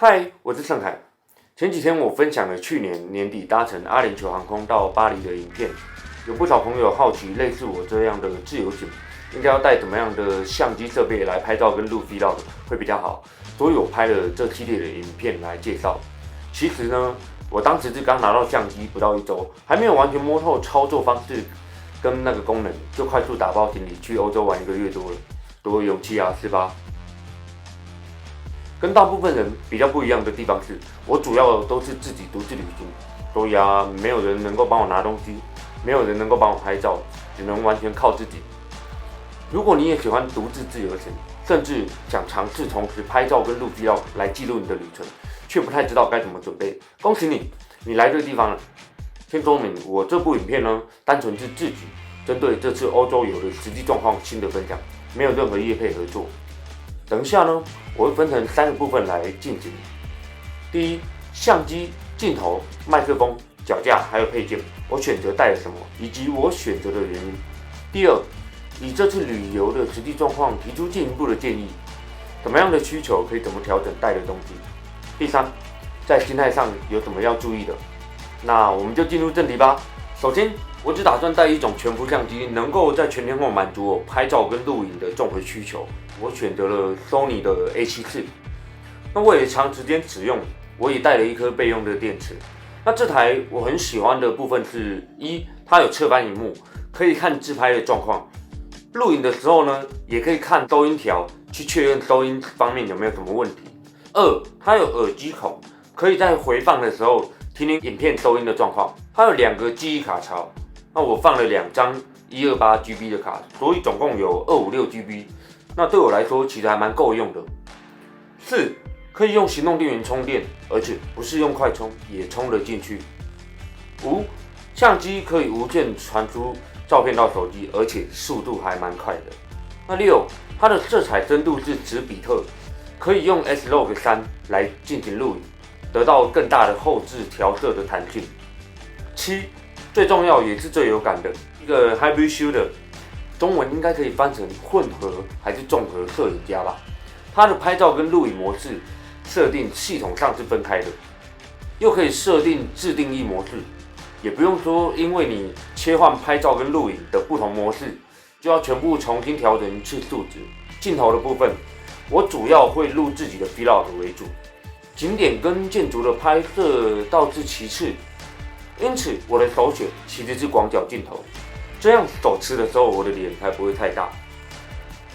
嗨，我是盛凯。前几天我分享了去年年底搭乘阿联酋航空到巴黎的影片，有不少朋友好奇，类似我这样的自由行，应该要带怎么样的相机设备来拍照跟录 vlog 会比较好，所以我拍了这系列的影片来介绍。其实呢，我当时是刚拿到相机不到1周，还没有完全摸透操作方式跟那个功能，就快速打包行李去欧洲玩1个月多了，多有勇气啊，是吧？跟大部分人比较不一样的地方是，我主要都是自己独自旅行，所以没有人能够帮我拿东西，没有人能够帮我拍照，只能完全靠自己。如果你也喜欢独自自由行，甚至想尝试同时拍照跟录 vlog 来记录你的旅程，却不太知道该怎么准备，恭喜你，你来对地方了。先说明，我这部影片呢，单纯是自己针对这次欧洲游的实际状况新的分享，没有任何业配合作。等一下呢，我会分成3个部分来进行。第一，相机、镜头、麦克风、脚架还有配件，我选择带了什么，以及我选择的原因。第二，以这次旅游的实际状况提出进一步的建议，怎么样的需求可以怎么调整带的东西。第三，在心态上有什么要注意的。那我们就进入正题吧。首先，我只打算带一种全幅相机，能够在全天候满足我拍照跟录影的综合需求。我选择了 Sony 的 A74。那为了长时间使用，我也带了一颗备用的电池。那这台我很喜欢的部分是：一，它有侧翻萤幕，可以看自拍的状况；录影的时候呢，也可以看收音条，去确认收音方面有没有什么问题。二，它有耳机孔，可以在回放的时候听听影片收音的状况。它有2个记忆卡槽，那我放了2张128GB 的卡，所以总共有256GB。那对我来说其实还蛮够用的。4，可以用行动电源充电，而且不是用快充也充得进去。5，相机可以无线传输照片到手机，而且速度还蛮快的。那6，它的色彩深度是10比特，可以用 S-Log3 来进行录影，得到更大的后置调色的弹性。7，最重要也是最有感的一个 Hybrid Shooter。中文应该可以翻成混合还是综合摄影家吧。它的拍照跟录影模式设定系统上是分开的，又可以设定自定义模式，也不用说因为你切换拍照跟录影的不同模式，就要全部重新调整一次数值。镜头的部分，我主要会录自己的 vlog 为主，景点跟建筑的拍摄倒是其次，因此我的首选其实是广角镜头。这样手持的时候，我的脸才不会太大，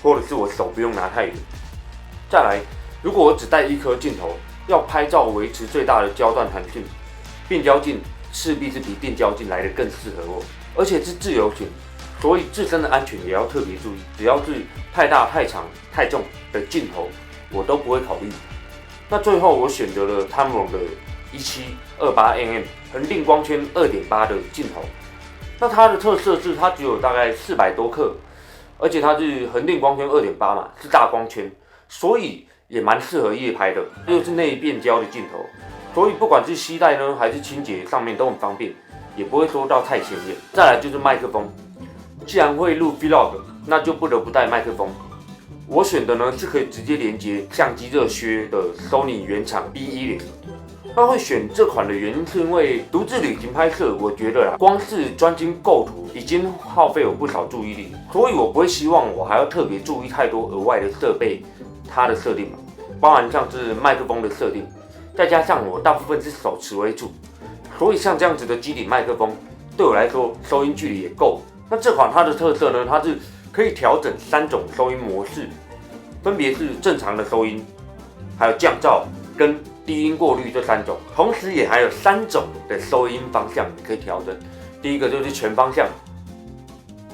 或者是我手不用拿太远。再来，如果我只带1颗镜头，要拍照维持最大的焦段弹性，变焦镜势必是比定焦镜来的更适合我，而且是自由行，所以自身的安全也要特别注意。只要是太大、太长、太重的镜头，我都不会考虑。那最后我选择了 Tamron 的1728mm恒定光圈 2.8 的镜头。那它的特色是它只有大概400多克，而且它是恒定光圈 2.8 嘛，是大光圈，所以也蛮适合夜拍的，又是内变焦的镜头，所以不管是携带呢还是清洁上面都很方便，也不会说到太显眼。再来就是麦克风，既然会录 vlog， 那就不得不带麦克风。我选的呢是可以直接连接相机热靴的 Sony 原厂 B10。那会选这款的原因是因为独自旅行拍摄，我觉得光是专精构图已经耗费我不少注意力，所以我不会希望我还要特别注意太多额外的设备，它的设定嘛，包含像是麦克风的设定，再加上我大部分是手持为主，所以像这样子的机顶麦克风对我来说收音距离也够。那这款它的特色呢，它是可以调整3种收音模式，分别是正常的收音，还有降噪跟低音过滤这3种，同时也还有3种的收音方向你可以调整。第一个就是全方向，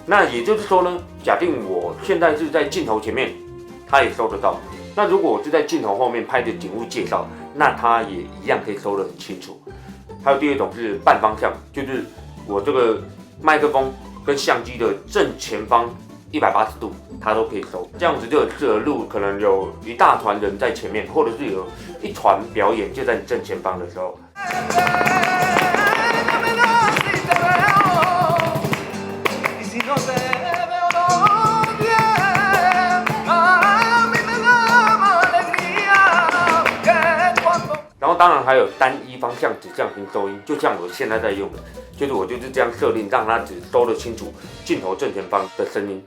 那也就是说呢，假定我现在是在镜头前面，它也收得到；那如果我是在镜头后面拍的景物介绍，那它也一样可以收得很清楚。还有第2种是半方向，就是我这个麦克风跟相机的正前方180度，它都可以收，这样子就很适合录可能有一大团人在前面，或者是有一团表演就在你正前方的时候。然后当然还有单一方向指向型收音，就像我现在在用的，我就是这样设定，让它只收得清楚镜头正前方的声音，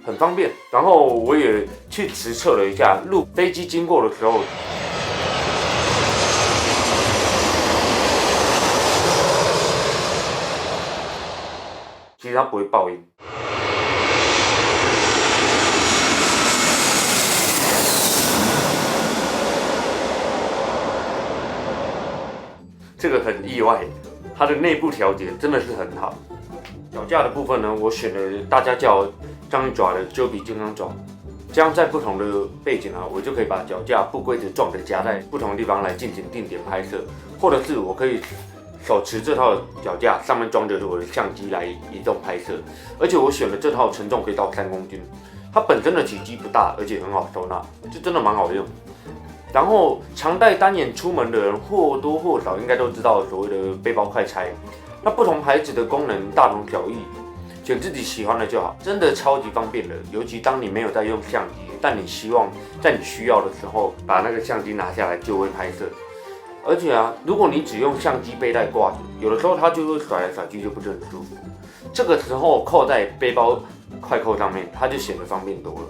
很方便。然后我也去实测了一下，录飞机经过的时候，其实它不会爆音。这个很意外，它的内部调节真的是很好。脚架的部分呢，我选了大家叫章鱼爪的Joby健康爪，这样在不同的背景啊，我就可以把脚架不规则状的夹在不同的地方来进行定点拍摄，或者是我可以手持这套脚架，上面装着我的相机来移动拍摄。而且我选的这套承重可以到3公斤，它本身的体积不大，而且很好收纳，就真的蛮好用。然后常带单眼出门的人或多或少应该都知道所谓的背包快拆，那不同牌子的功能大同小异，选自己喜欢的就好，真的超级方便的。尤其当你没有在用相机，但你希望在你需要的时候把那个相机拿下来就会拍摄。而且啊，如果你只用相机背带挂着，有的时候它就会甩来甩去，就不是很舒服。这个时候扣在背包快扣上面，它就显得方便多了。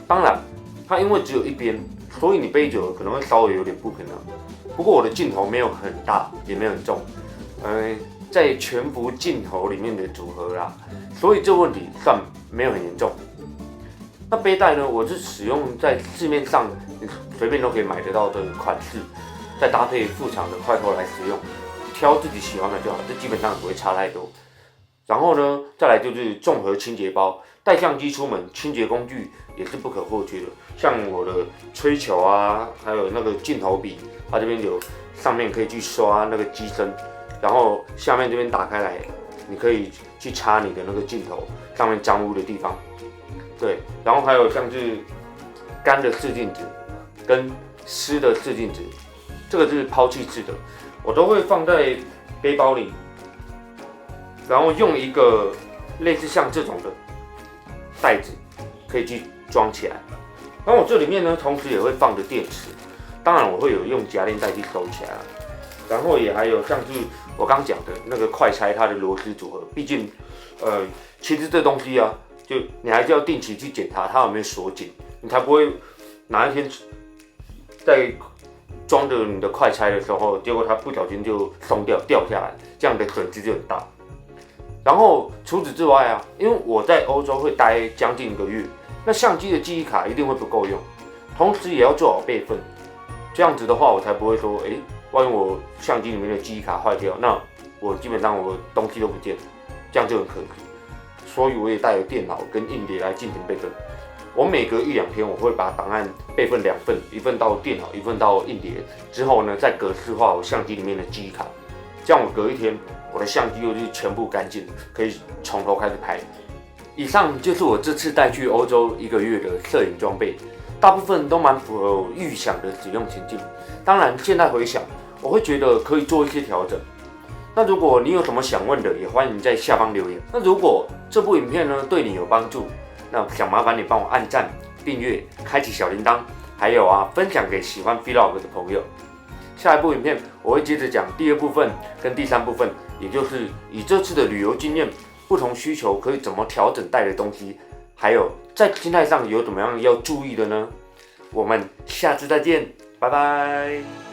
当然，它因为只有一边，所以你背久了可能会稍微有点不平衡。不过我的镜头没有很大，也没有很重，在全幅镜头里面的组合啦，所以这问题算没有很严重。那背带呢，我是使用在市面上你随便都可以买得到的款式，再搭配副厂的快扣来使用，挑自己喜欢的就好，这基本上不会差太多。然后呢，再来就是综合清洁包，带相机出门，清洁工具也是不可或缺的。像我的吹球啊，还有那个镜头笔，它这边有上面可以去刷那个机身，然后下面这边打开来，你可以去插你的那个镜头上面脏污的地方。对，然后还有像是干的试镜纸跟湿的试镜纸，这个是抛弃式的，我都会放在背包里。然后用一个类似像这种的袋子，可以去装起来。然后我这里面呢，同时也会放着电池，当然我会有用夹链袋去收起来了。然后也还有像是我刚讲的那个快拆它的螺丝组合，毕竟其实这东西啊，就你还是要定期去检查它有没有锁紧，你才不会哪一天在装着你的快拆的时候，结果它不小心就松掉下来，这样的损失就很大。然后除此之外啊，因为我在欧洲会待将近1个月，那相机的记忆卡一定会不够用，同时也要做好备份。这样子的话，我才不会说，万一我相机里面的记忆卡坏掉，那我基本上我东西都不见了，这样就很可惜。所以我也带有电脑跟硬碟来进行备份。我每隔1-2天，我会把档案备份2份，一份到电脑，一份到硬碟，之后呢再格式化我相机里面的记忆卡，这样我隔1天。我的相机又是全部干净，可以从头开始拍。以上就是我这次带去欧洲1个月的摄影装备，大部分都蛮符合我预想的使用情境。当然，现在回想，我会觉得可以做一些调整。那如果你有什么想问的，也欢迎在下方留言。那如果这部影片呢对你有帮助，那想麻烦你帮我按赞、订阅、开启小铃铛，还有分享给喜欢 Vlog 的朋友。下一部影片我会接着讲第2部分跟第3部分，也就是以这次的旅游经验，不同需求可以怎么调整带的东西，还有在心态上有怎么样要注意的呢？我们下次再见，拜拜。